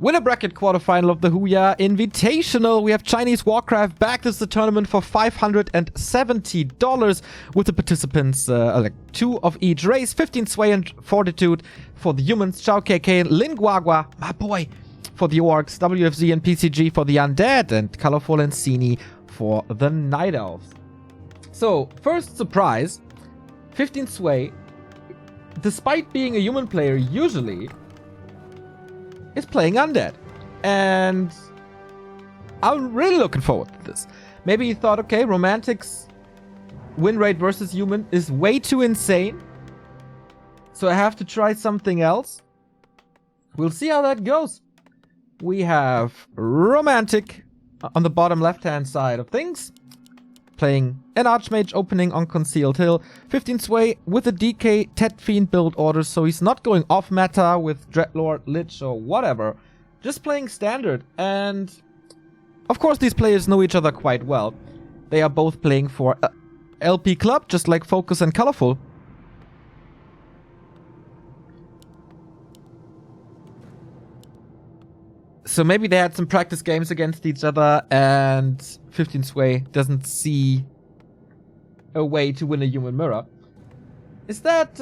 Winnerbracket Quarterfinal of the Huya Invitational. We have Chinese Warcraft back. This is the tournament for $570 with the participants, like 2 of each race. 15 Sway and Fortitude for the humans. Chao KK, Lin Guagua, my boy, for the orcs. WFZ and PCG for the undead. And Colorful and Cini for the night elves. So, first surprise, 15 Sway, despite being a human player usually, is playing undead. And I'm really looking forward to this. Maybe he thought, okay, Romantic's win rate versus human is way too insane, so I have to try something else. We'll see how that goes. We have Romantic on the bottom left-hand side of things, playing an Archmage opening on Concealed Hill. 15 Sway with a DK Tet Fiend build order, so he's not going off meta with Dreadlord, Lich or whatever. Just playing standard, and of course these players know each other quite well. They are both playing for LP Club, just like Focus and Colorful. So maybe they had some practice games against each other, and 15 Sway doesn't see a way to win a human mirror. Is that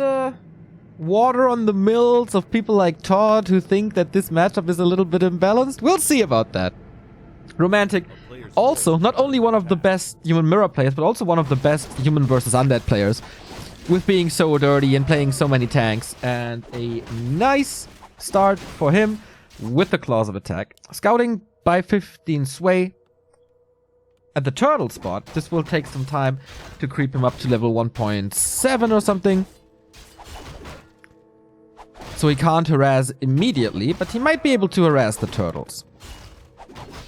water on the mills of people like Todd who think that this matchup is a little bit imbalanced? We'll see about that. Romantic, also not only one of the best human mirror players, but also one of the best human versus undead players, with being so dirty and playing so many tanks. And a nice start for him with the Claws of Attack. Scouting by 15 Sway at the turtle spot. This will take some time to creep him up to level 1.7 or something. So he can't harass immediately, but he might be able to harass the turtles.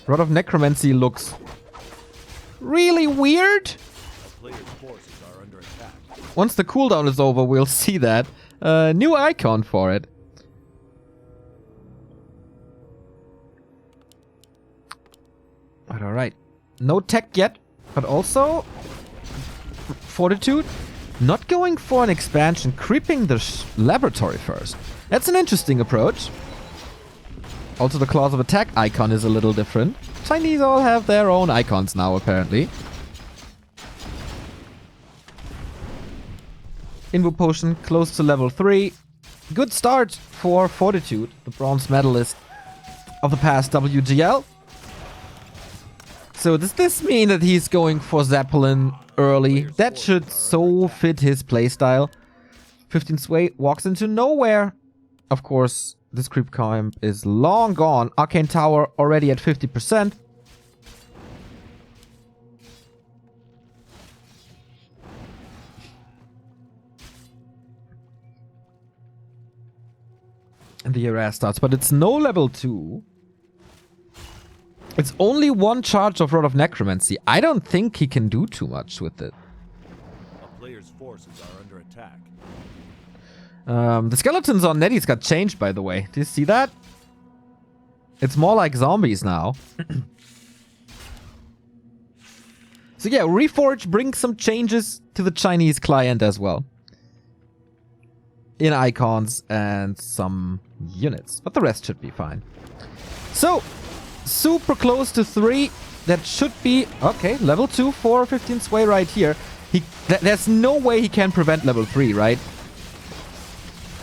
Rod of Necromancy looks really weird. Once the cooldown is over, we'll see that. New icon for it. Alright. No tech yet, but also Fortitude not going for an expansion, creeping the laboratory first. That's an interesting approach. Also, the Claws of Attack icon is a little different. Chinese all have their own icons now, apparently. Invo Potion close to level 3. Good start for Fortitude, the bronze medalist of the past WGL. So does this mean that he's going for Zeppelin early? That should so fit his playstyle. 15 Sway walks into nowhere. Of course, this creep camp is long gone. Arcane Tower already at 50%. And the harass starts, but it's no level 2. It's only one charge of Rod of Necromancy. I don't think he can do too much with it. A player's forces are under attack. The skeletons on Nettie's got changed, by the way. Do you see that? It's more like zombies now. So yeah, Reforged brings some changes to the Chinese client as well. In icons and some units. But the rest should be fine. So, super close to 3. That should be... Okay, level 2 for 15 Sway right here. There's no way he can prevent level 3, right?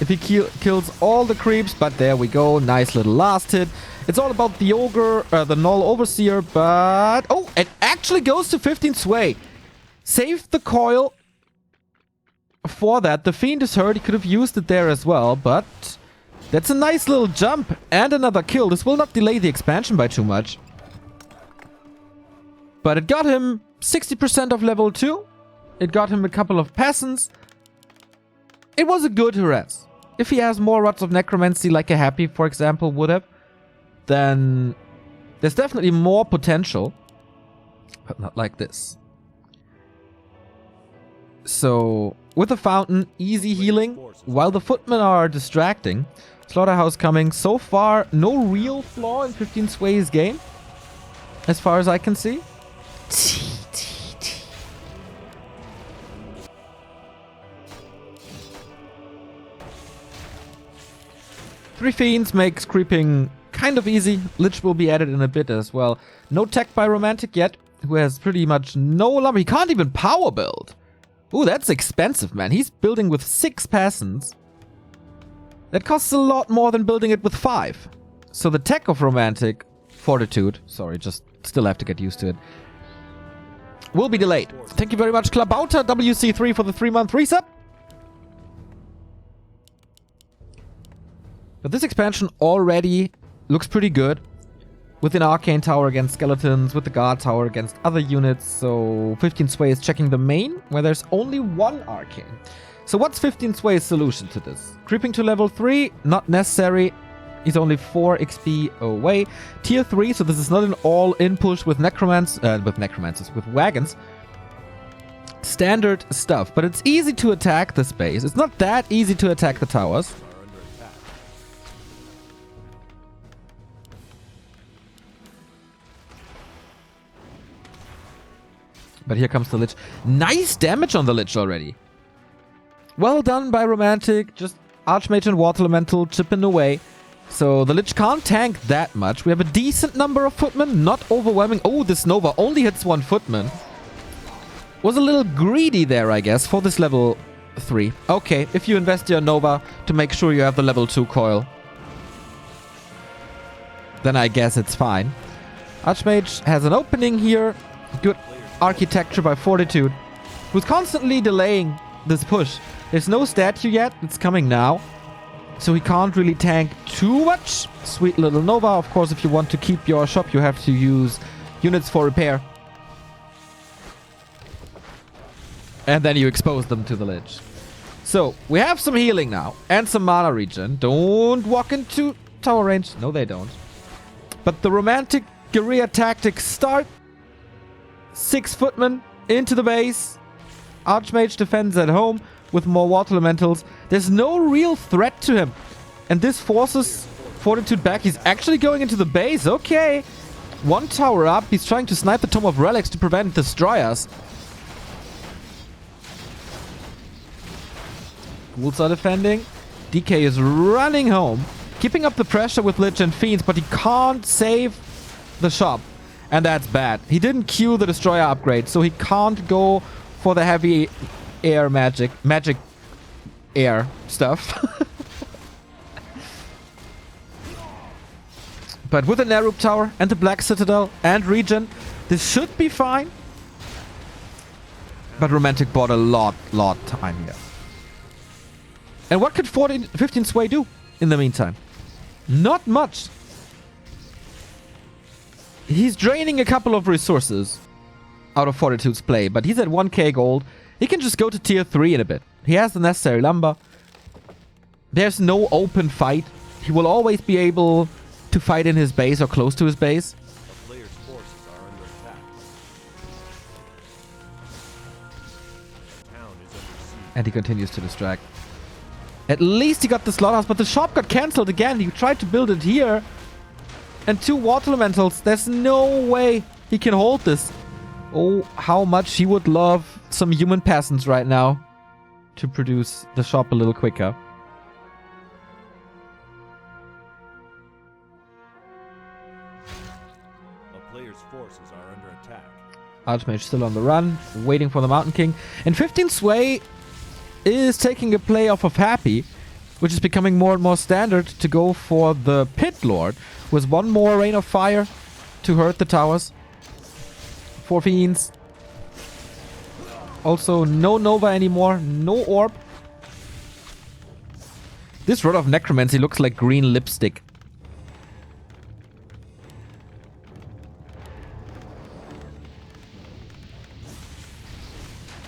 If he kills all the creeps, but there we go. Nice little last hit. It's all about the Ogre, the Null Overseer, but... Oh, it actually goes to 15 Sway. Saved the coil for that. The Fiend is hurt. He could have used it there as well, but... That's a nice little jump and another kill. This will not delay the expansion by too much. But it got him 60% of level 2. It got him a couple of peasants. It was a good harass. If he has more Rods of Necromancy like a Happy, for example, would have, then there's definitely more potential. But not like this. So, with the Fountain, easy healing, while the Footmen are distracting. Slaughterhouse coming. So far, no real flaw in 15 Sway's game, as far as I can see. Three Fiends makes creeping kind of easy. Lich will be added in a bit as well. No tech by Romantic yet, who has pretty much no lumber. He can't even power build. Ooh, that's expensive, man. He's building with 6 peasants. That costs a lot more than building it with 5. So the tech of Romantic Fortitude, sorry, just still have to get used to it, will be delayed. Thank you very much, Klabauter WC3 for the 3-month resub. But this expansion already looks pretty good. With an Arcane Tower against Skeletons, with the Guard Tower against other units. So 15 Sway is checking the main, where there's only 1 Arcane. So what's 15 Sway's solution to this? Creeping to level 3, not necessary. He's only 4 XP away. Tier 3, so this is not an all-in push with necromancers, with wagons. Standard stuff, but it's easy to attack this base. It's not that easy to attack the towers. But here comes the Lich. Nice damage on the Lich already. Well done by Romantic. Just Archmage and Water Elemental chipping away. So the Lich can't tank that much. We have a decent number of footmen. Not overwhelming. Oh, this Nova only hits 1 footman. Was a little greedy there, I guess, for this level 3. Okay, if you invest your Nova to make sure you have the level 2 coil, then I guess it's fine. Archmage has an opening here. Good architecture by Fortitude, who's constantly delaying this push. There's no statue yet, it's coming now, so he can't really tank too much. Sweet little Nova. Of course, if you want to keep your shop, you have to use units for repair. And then you expose them to the Lich. So, we have some healing now, and some mana regen. Don't walk into tower range. No, they don't. But the Romantic guerrilla tactics start. 6 footmen into the base. Archmage defends at home with more water elementals. There's no real threat to him. And this forces Fortitude back. He's actually going into the base. Okay. 1 tower up. He's trying to snipe the Tome of Relics to prevent destroyers. Ghouls are defending. DK is running home. Keeping up the pressure with Lich and Fiends, but he can't save the shop. And that's bad. He didn't queue the Destroyer upgrade, so he can't go for the heavy air magic air stuff. But with the Nerub Tower and the Black Citadel and regen, this should be fine. But Romantic bought a lot time here. And what could 15 Sway do in the meantime? Not much. He's draining a couple of resources out of Fortitude's play, but he's at 1k gold. He can just go to tier 3 in a bit. He has the necessary lumber. There's no open fight. He will always be able to fight in his base or close to his base. The player's forces are under attack. The town is under siege. And he continues to distract. At least he got the slaughterhouse, but the shop got cancelled again. He tried to build it here. And 2 water elementals. There's no way he can hold this. Oh, how much he would love some human peasants right now to produce the shop a little quicker. The player's forces are under attack. Archmage still on the run, waiting for the Mountain King. And 15 Sway is taking a play off of Happy, which is becoming more and more standard to go for the Pit Lord, with 1 more Rain of Fire to hurt the towers. 4 Fiends. Also, no Nova anymore, no Orb. This Rod of Necromancy looks like green lipstick.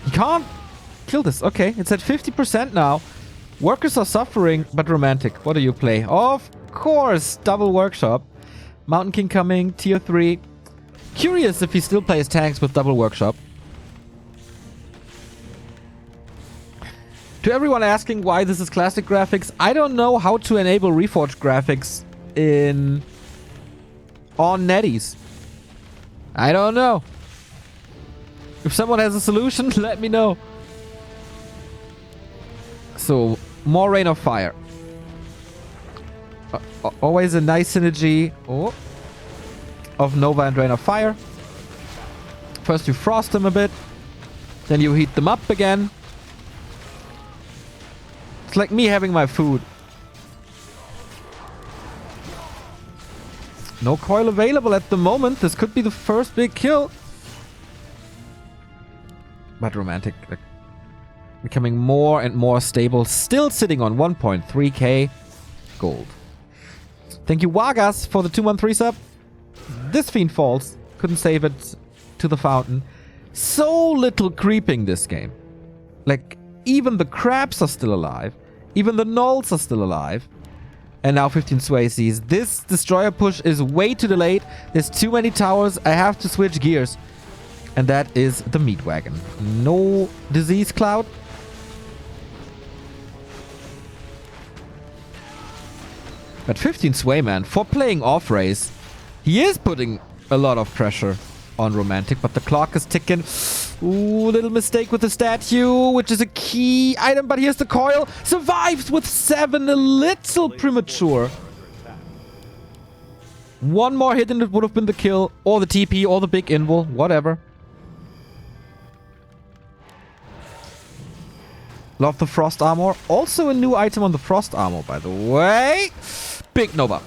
He can't kill this. Okay, it's at 50% now. Workers are suffering, but Romantic. What do you play? Of course, double Workshop. Mountain King coming, tier 3. Curious if he still plays tanks with double Workshop. To everyone asking why this is classic graphics, I don't know how to enable Reforged graphics on Netties. I don't know. If someone has a solution, let me know. So, more Rain of Fire. Always a nice synergy of Nova and Rain of Fire. First you frost them a bit, then you heat them up again. It's like me having my food. No coil available at the moment. This could be the first big kill. But Romantic, like, becoming more and more stable. Still sitting on 1.3k gold. Thank you, Wagas, for the 2-month resub. This Fiend falls. Couldn't save it to the fountain. So little creeping this game. Like, even the crabs are still alive. Even the gnolls are still alive. And now 15 sway sees. This destroyer push is way too delayed. There's too many towers. I have to switch gears. And that is the meat wagon. No disease cloud. But 15 sway, man, for playing off race, he is putting a lot of pressure on Romantic, but the clock is ticking. Ooh, little mistake with the statue, which is a key item, but here's the coil. Survives with 7, a little premature. One more hit and it would have been the kill, or the TP, or the big invul, whatever. Love the frost armor. Also a new item on the frost armor, by the way. Big Nova.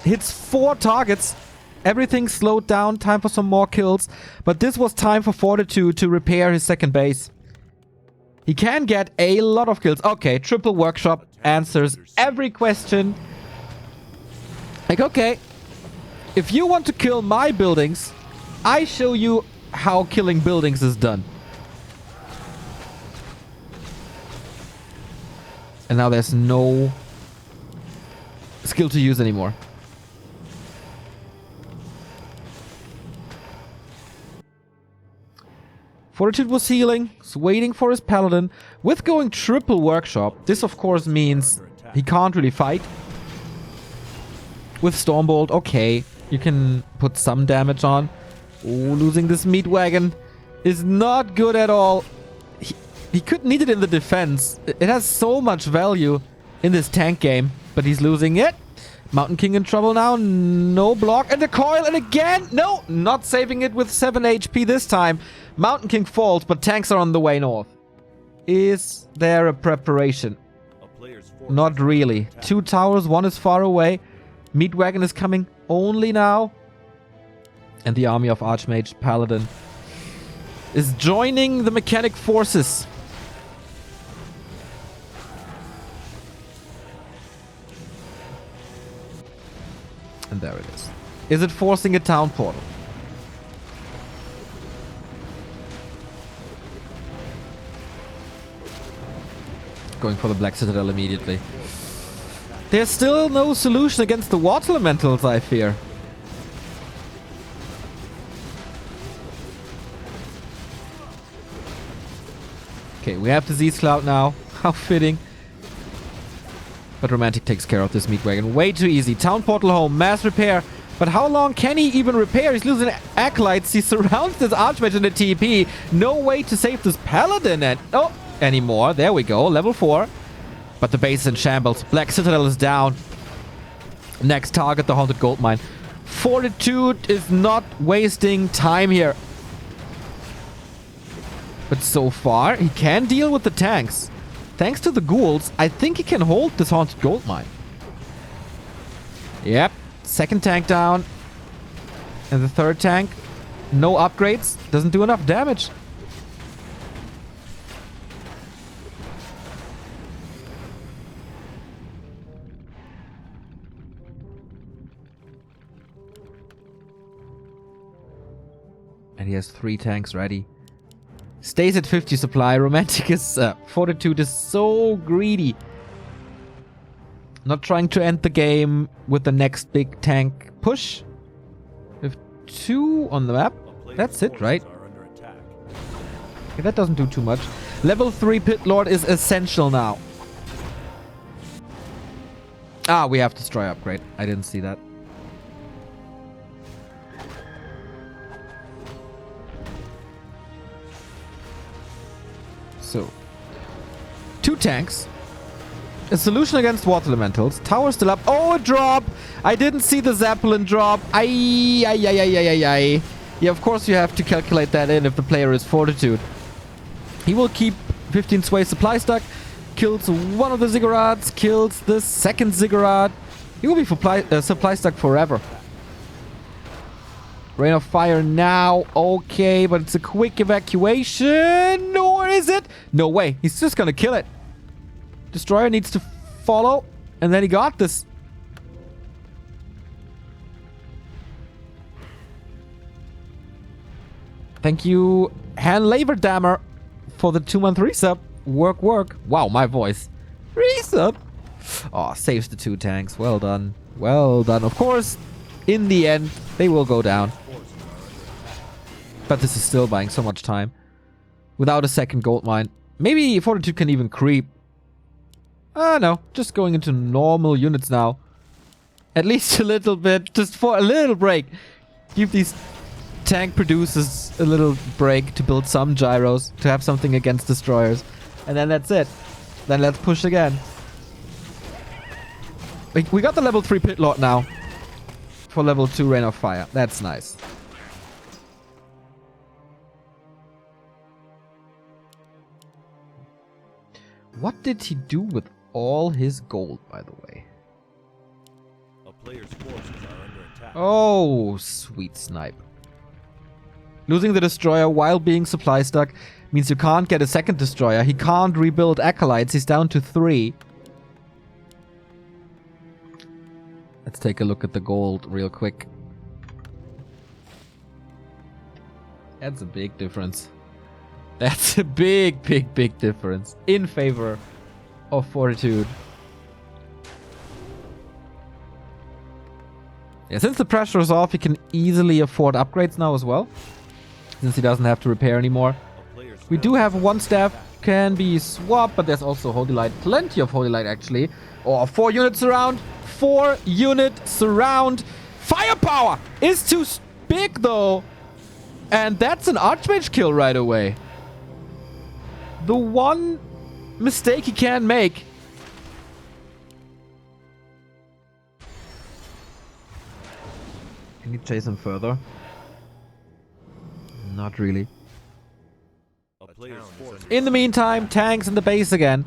Hits 4 targets. Everything slowed down. Time for some more kills. But this was time for Fortitude to repair his second base. He can get a lot of kills. Okay, triple workshop answers every question. Like, okay, if you want to kill my buildings, I show you how killing buildings is done. And now there's no skill to use anymore. Fortitude was healing, was waiting for his paladin. With going triple workshop, this of course means he can't really fight. With Stormbolt, okay, you can put some damage on. Ooh, losing this meat wagon is not good at all. He could need it in the defense. It has so much value in this tank game, but he's losing it. Mountain King in trouble now. No block. And the coil. And again. No, not saving it with 7 HP this time. Mountain King falls, but tanks are on the way north. Is there a preparation? Not really. 2 towers. 1 is far away. Meat Wagon is coming only now. And the army of Archmage Paladin is joining the mechanic forces. And there it is. Is it forcing a town portal? Going for the Black Citadel immediately. There's still no solution against the water elementals, I fear. Okay, we have Disease Cloud now. How fitting. But Romantic takes care of this meat wagon. Way too easy. Town portal home. Mass repair. But how long can he even repair? He's losing acolytes. He surrounds this Archmage in the TP. No way to save this Paladin anymore. There we go. Level 4. But the base is in shambles. Black Citadel is down. Next target, the Haunted Goldmine. Fortitude is not wasting time here. But so far, he can deal with the tanks. Thanks to the ghouls, I think he can hold this Haunted Goldmine. Yep. Second tank down. And the third tank. No upgrades. Doesn't do enough damage. And he has 3 tanks ready. Stays at 50 supply. Romantic is... Fortitude is so greedy. Not trying to end the game with the next big tank push. With 2 on the map. That's it, right? Okay, that doesn't do too much. Level 3 Pit Lord is essential now. Ah, we have Destroy upgrade. I didn't see that. So, 2 tanks. A solution against water elementals. Tower still up. Oh, a drop! I didn't see the Zeppelin drop. Ay, ay, ay, ay, ay, ay, ay. Yeah, of course you have to calculate that in if the player is Fortitude. He will keep 15 sway supply stuck. Kills one of the ziggurats. Kills the second ziggurat. He will be supply stuck forever. Rain of Fire now. Okay, but it's a quick evacuation. Or is it? No way. He's just gonna kill it. Destroyer needs to follow. And then he got this. Thank you, Han Laverdammer, for the 2-month resub. Work, work. Wow, my voice. Resub. Oh, saves the 2 tanks. Well done. Well done. Of course, in the end, they will go down. But this is still buying so much time. Without a second gold mine. Maybe Fortitude can even creep. No. Just going into normal units now. At least a little bit. Just for a little break. Give these tank producers a little break to build some gyros. To have something against destroyers. And then that's it. Then let's push again. We got the level 3 Pit Lord now. For level 2 Rain of Fire. That's nice. What did he do with all his gold, by the way? A player's forces are under attack. Oh, sweet snipe. Losing the destroyer while being supply stuck means you can't get a second destroyer. He can't rebuild acolytes. He's down to 3. Let's take a look at the gold real quick. That's a big difference. That's a big, big, big difference in favor of Fortitude. Yeah, since the pressure is off, he can easily afford upgrades now as well. Since he doesn't have to repair anymore. We do have 1 staff can be swapped, but there's also Holy Light. Plenty of Holy Light, actually. Or 4 units around. 4 unit surround. Firepower is too big, though. And that's an Archmage kill right away. The one mistake he can make. Can you chase him further? Not really. In the meantime, tanks in the base again.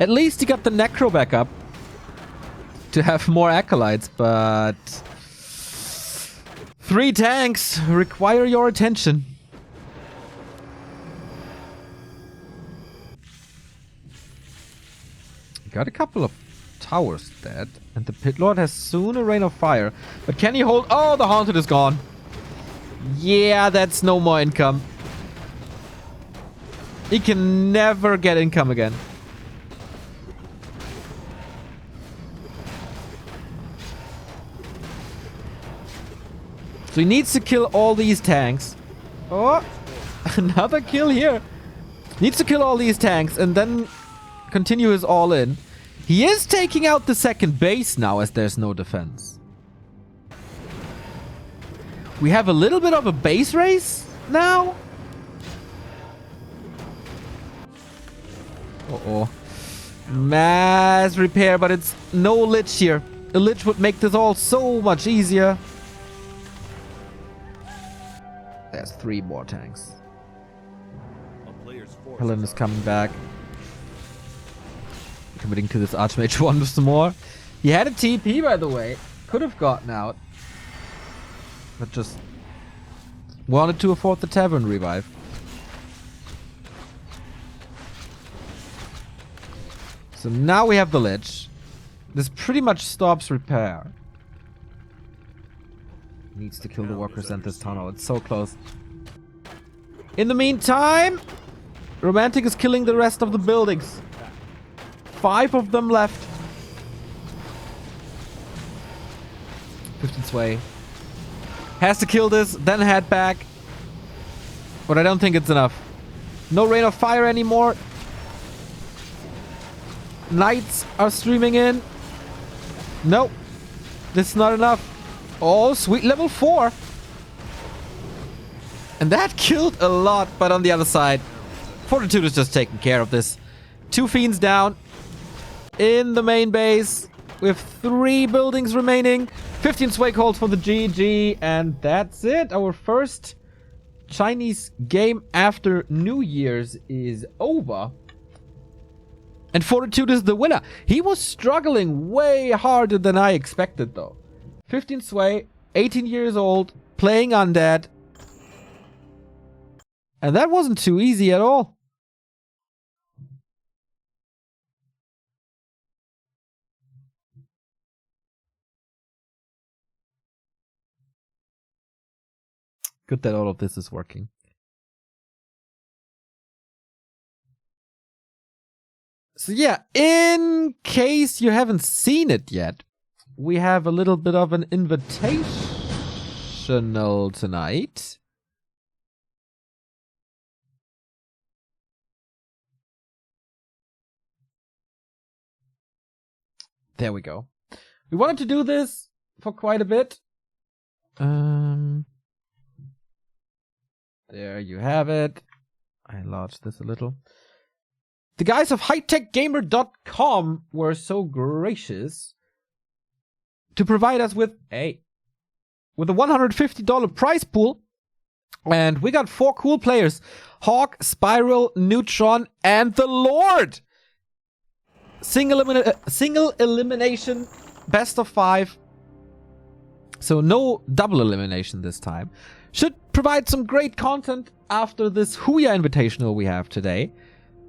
At least he got the Necro back up. To have more acolytes, but 3 tanks require your attention. Got a couple of towers dead, and the Pit Lord has soon a Rain of Fire. But can he hold? Oh, the Haunted is gone. Yeah, that's no more income. He can never get income again. So he needs to kill all these tanks. Oh, another kill here. Needs to kill all these tanks and then continue his all-in. He is taking out the second base now as there's no defense. We have a little bit of a base race now. Uh-oh. Mass repair, but it's no Lich here. A Lich would make this all so much easier. There's 3 more tanks. Helen is coming back. Committing to this Archmage once more. He had a TP, by the way. Could have gotten out. But just wanted to afford the Tavern revive. So now we have the Lich. This pretty much stops repair. Needs to kill the walkers and this tunnel. It's so close. In the meantime, Romantic is killing the rest of the buildings. 5 of them left. 15 sway. Has to kill this, then head back. But I don't think it's enough. No Rain of Fire anymore. Knights are streaming in. Nope. This is not enough. Oh, sweet level 4. And that killed a lot, but on the other side, Fortitude is just taking care of this. 2 fiends down. In the main base. With 3 buildings remaining. 15 sway calls for the GG, and that's it. Our first Chinese game after New Year's is over. And Fortitude is the winner. He was struggling way harder than I expected, though. 15 sway, 18 years old, playing undead. And that wasn't too easy at all. Good that all of this is working. So yeah, in case you haven't seen it yet, we have a little bit of an invitational tonight. There we go. We wanted to do this for quite a bit. There you have it. I enlarged this a little. The guys of hightechgamer.com were so gracious to provide us with a $150 prize pool. And we got 4 cool players. Hawk, Spiral, Neutron, and the Lord. Single elimination, best of 5. So no double elimination this time. Should provide some great content after this Huya Invitational we have today.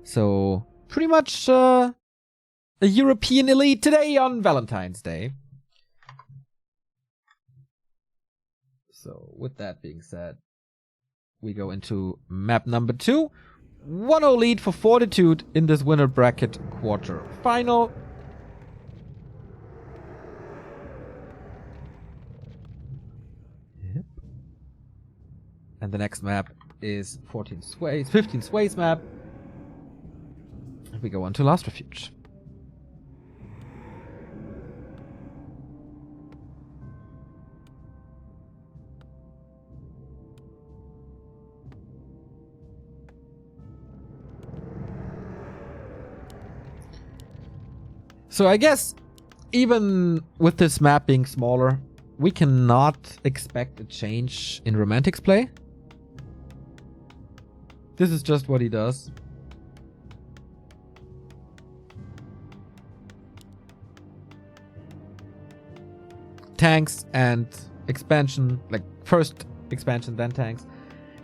So, pretty much a European elite today on Valentine's Day. So, with that being said, we go into map number 2. 1-0 lead for Fortitude in this Winnerbracket Quarterfinal. Yep. And the next map is 15 Sways map. We go on to Last Refuge. So I guess even with this map being smaller, we cannot expect a change in Romantic's play. This is just what he does. Tanks and expansion, like first expansion, then tanks.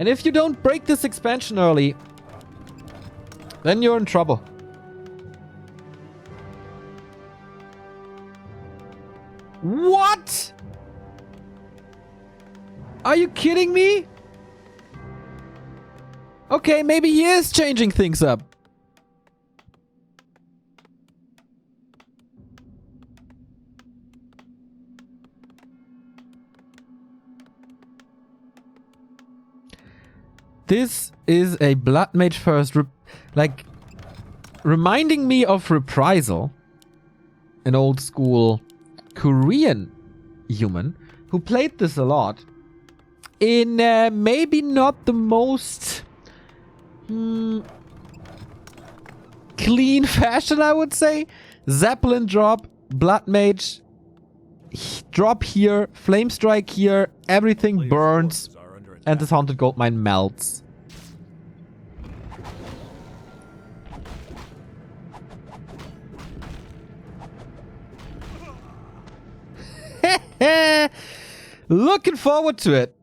And if you don't break this expansion early, then you're in trouble. What? Are you kidding me? Okay, maybe he is changing things up. This is a Blood Mage first, like, reminding me of Reprisal, an old school Korean human who played this a lot in maybe not the most clean fashion, I would say. Zeppelin drop, Blood Mage, drop here, Flame Strike here, everything burns. And this Haunted Goldmine melts. Looking forward to it.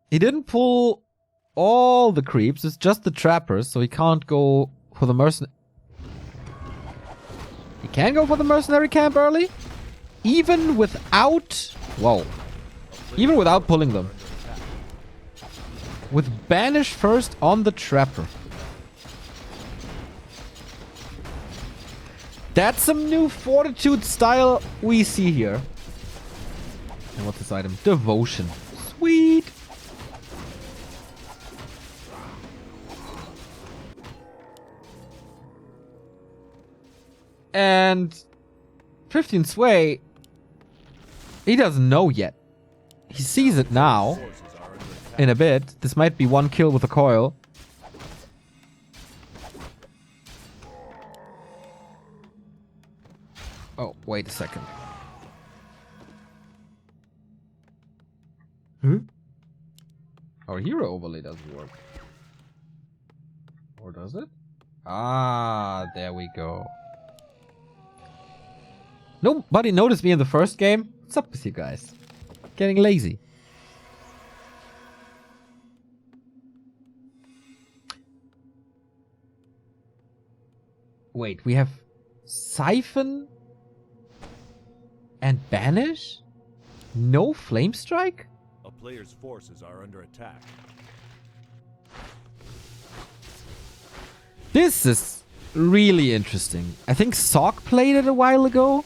He didn't pull all the creeps. It's just the trappers, so he can't go for the mercenary. He can go for the mercenary camp early? Even without... Whoa. Even without pulling them. With Banish first on the Trapper. That's some new Fortitude style we see here. And what's this item? Devotion. Sweet. And 15 Sway, he doesn't know yet. He sees it now. In a bit. This might be one kill with a coil. Oh, wait a second. Our hero overlay doesn't work. Or does it? Ah, there we go. Nobody noticed me in the first game. What's up with you guys? Getting lazy. Wait, we have Siphon and Banish? No Flame Strike? A player's forces are under attack. This is really interesting. I think Sock played it a while ago.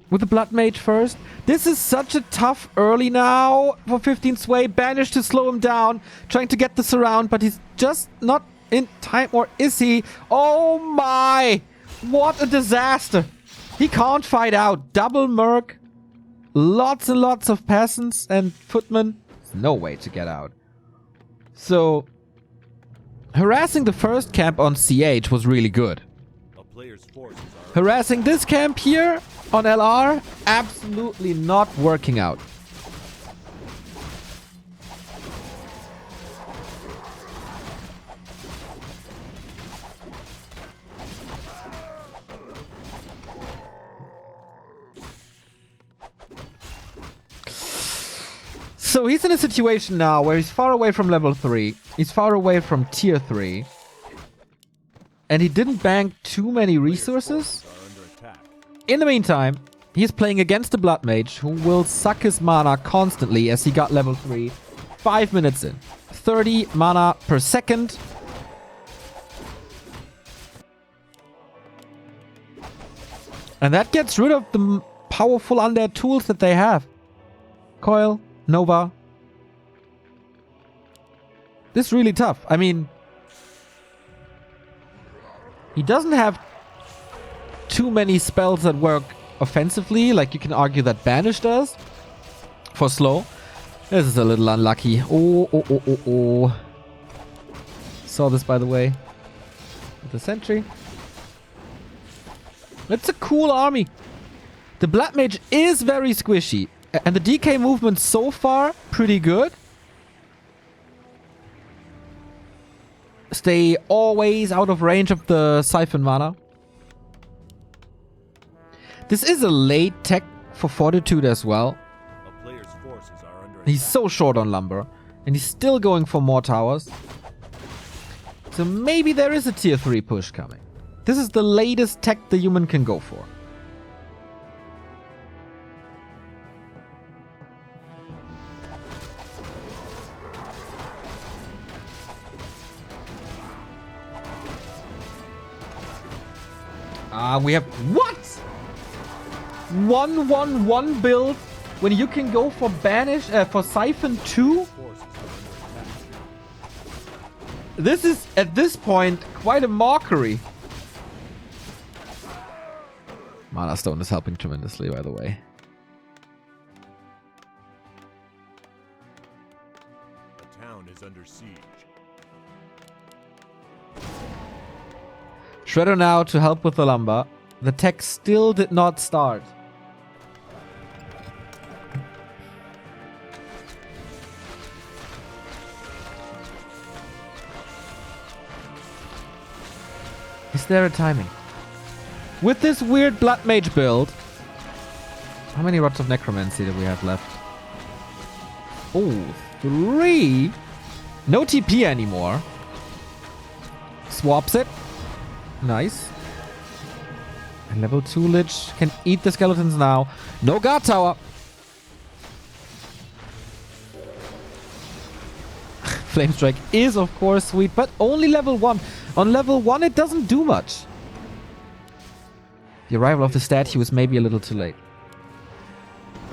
With the Blood Mage first. This is such a tough early now for 15 Sway. Banish to slow him down. Trying to get the surround, but he's just not in time. Or is he? Oh my! What a disaster! He can't fight out. Double Merc. Lots and lots of peasants and footmen. There's no way to get out. So, harassing the first camp on CH was really good. A player's forces are Harassing this camp here on LR, absolutely not working out. So he's in a situation now where he's far away from level 3. He's far away from tier 3. And he didn't bank too many resources. In the meantime, he's playing against the Blood Mage, who will suck his mana constantly as he got level 3. 5 minutes in. 30 mana per second. And that gets rid of the powerful undead tools that they have. Coil, Nova. This is really tough. I mean, he doesn't have too many spells that work offensively, like you can argue that Banish does for slow. This is a little unlucky. Oh. Saw this, by the way, with the sentry. It's a cool army. The Blood Mage is very squishy, and the DK movement so far pretty good. Stay always out of range of the Siphon mana. This is a late tech for Fortitude as well. a player's forces are under He's attack. so short on lumber. And he's still going for more towers. So maybe there is a tier 3 push coming. This is the latest tech the human can go for. We have... What? 1-1-1 build when you can go for Banish, for Siphon 2? Forces are under attack. This is, at this point, quite a mockery. Mana Stone is helping tremendously, by the way. The town is under siege. Shredder now to help with the lumber. The tech still did not start. Is there a timing? With this weird Blood Mage build, how many Rods of Necromancy do we have left? Oh, 3. No TP anymore. Swaps it. Nice. And level 2 Lich can eat the skeletons now. No guard tower. Flame Strike is of course sweet, but only level 1. On level 1 it doesn't do much. The arrival of the statue was maybe a little too late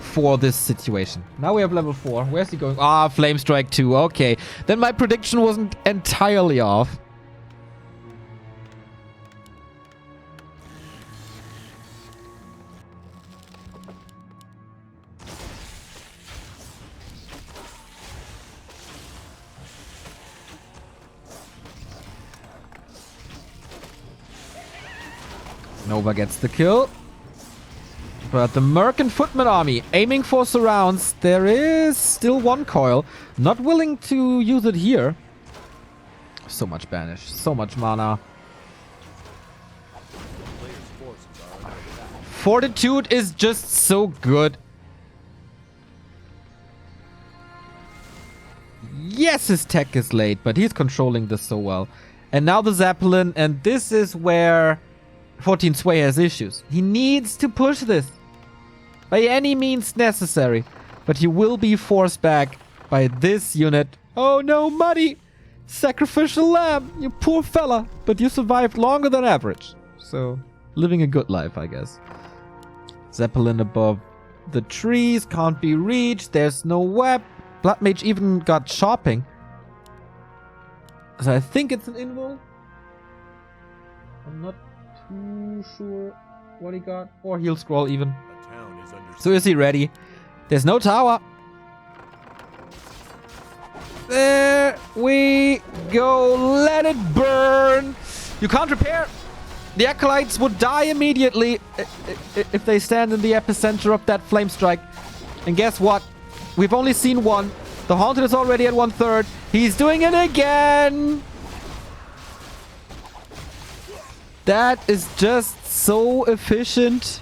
for this situation. Now we have level 4. Where's he going? Ah, Flame Strike 2. Okay. Then my prediction wasn't entirely off. Nova gets the kill. But the Merc and Footman army aiming for surrounds. There is still one coil. Not willing to use it here. So much banish. So much mana. Fortitude is just so good. Yes, his tech is late, but he's controlling this so well. And now the Zeppelin, and this is where 14 Sway has issues. He needs to push this by any means necessary, but he will be forced back by this unit. Oh no, Muddy! Sacrificial lamb, you poor fella, but you survived longer than average. So, living a good life, I guess. Zeppelin above the trees, can't be reached, there's no web. Blood Mage even got shopping. So I think it's an invul. I'm not too sure what he got. Or he'll scroll even. So is he ready? There's no tower. There we go. Let it burn. You can't repair. The Acolytes would die immediately if they stand in the epicenter of that flame strike. And guess what? We've only seen one. The Haunted is already at 1/3. He's doing it again. That is just so efficient.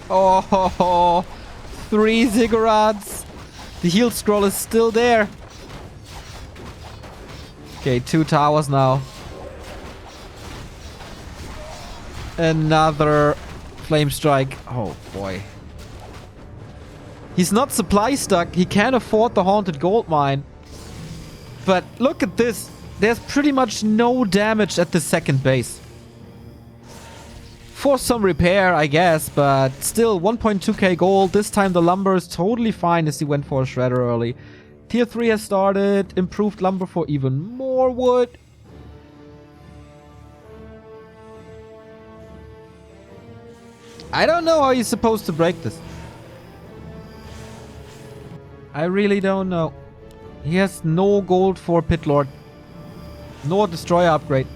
Oh, 3 ziggurats. The heal scroll is still there. Okay, 2 towers now. Another flame strike. Oh boy. He's not supply stuck. He can't afford the Haunted Gold Mine. But look at this. There's pretty much no damage at the second base. For some repair, I guess, but still 1.2k gold. This time the lumber is totally fine as he went for a shredder early. Tier 3 has started. Improved lumber for even more wood. I don't know how he's supposed to break this. I really don't know. He has no gold for Pit Lord. No destroyer upgrade.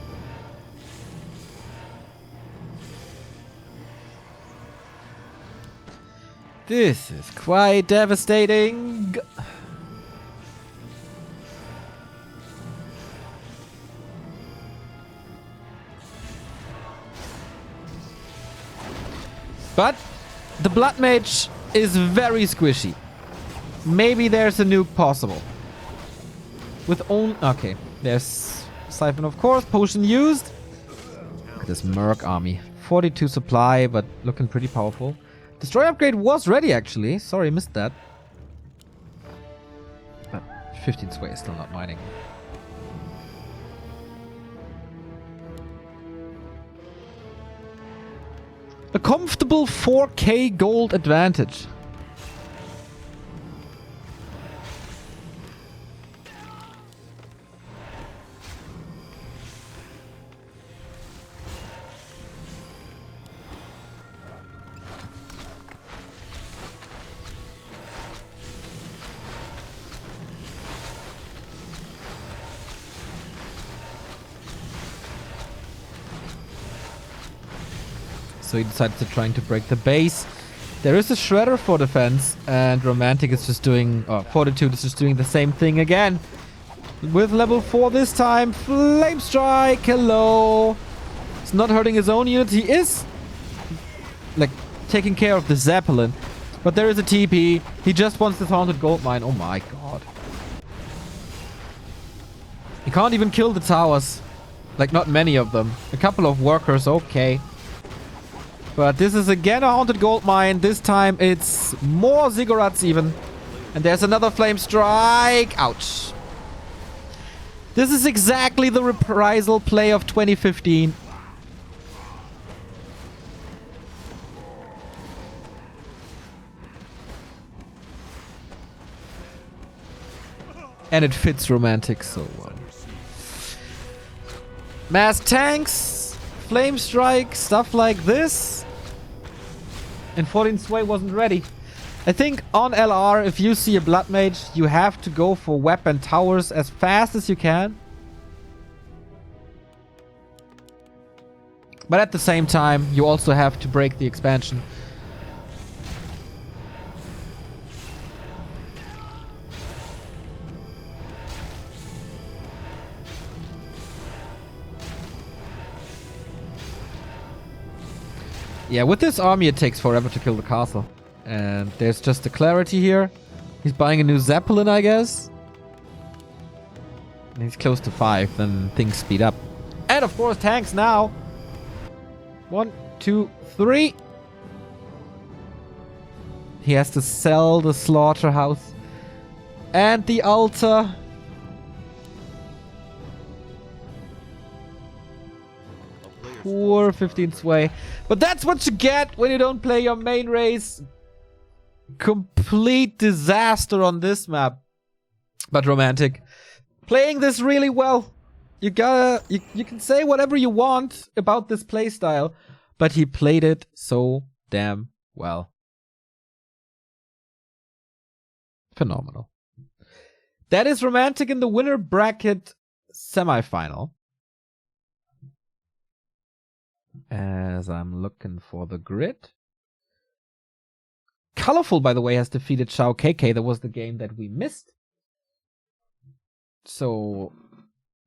This is quite devastating. But the Blood Mage is very squishy. Maybe there's a nuke possible. With own... Okay, there's Siphon of course. Potion used. Look at this Merc army. 42 supply, but looking pretty powerful. Destroy upgrade was ready actually. Sorry, missed that. But 15 Sway is still not mining. A comfortable 4k gold advantage. So he decides to trying to break the base. There is a Shredder for defense, and Romantic is just doing... Fortitude is just doing the same thing again. With level 4 this time. Flame Strike, hello. It's not hurting his own unit. He is, like, taking care of the Zeppelin. But there is a TP. He just wants this Haunted Gold Mine. Oh my god. He can't even kill the towers. Like, not many of them. A couple of workers, okay. But this is again a Haunted Gold Mine. This time it's more Ziggurats even. And there's another Flame Strike. Ouch. This is exactly the reprisal play of 2015. And it fits Romantic so well. Mass tanks, Flame Strike, stuff like this. And 14 Sway wasn't ready. I think on LR, if you see a Blood Mage, you have to go for weapon towers as fast as you can. But at the same time, you also have to break the expansion. Yeah, with this army it takes forever to kill the castle. And there's just the clarity here. He's buying a new Zeppelin, I guess. And he's close to 5, then things speed up. And of course, tanks now. 1, 2, 3. He has to sell the slaughterhouse. And the altar. Poor 15 sway. But that's what you get when you don't play your main race. Complete disaster on this map. But romantic. Playing this really well. You can say whatever you want about this playstyle, but he played it so damn well. Phenomenal. That is romantic in the winner bracket semifinal. As I'm looking for the grid. Colorful, by the way, has defeated Shao KK. That was the game that we missed. So,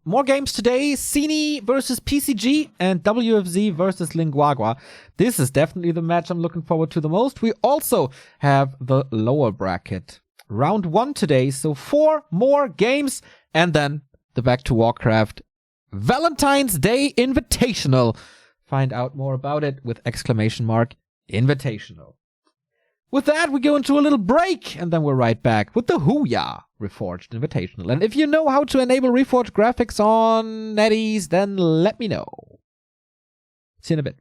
more games today. Cini versus PCG and WFZ versus Linguagua. This is definitely the match I'm looking forward to the most. We also have the lower bracket. Round 1 today, so 4 more games. And then the Back to Warcraft Valentine's Day Invitational. Find out more about it with !Invitational. With that, we go into a little break, and then we're right back with the Huya Reforged Invitational. And if you know how to enable Reforged graphics on NetEase, then let me know. See you in a bit.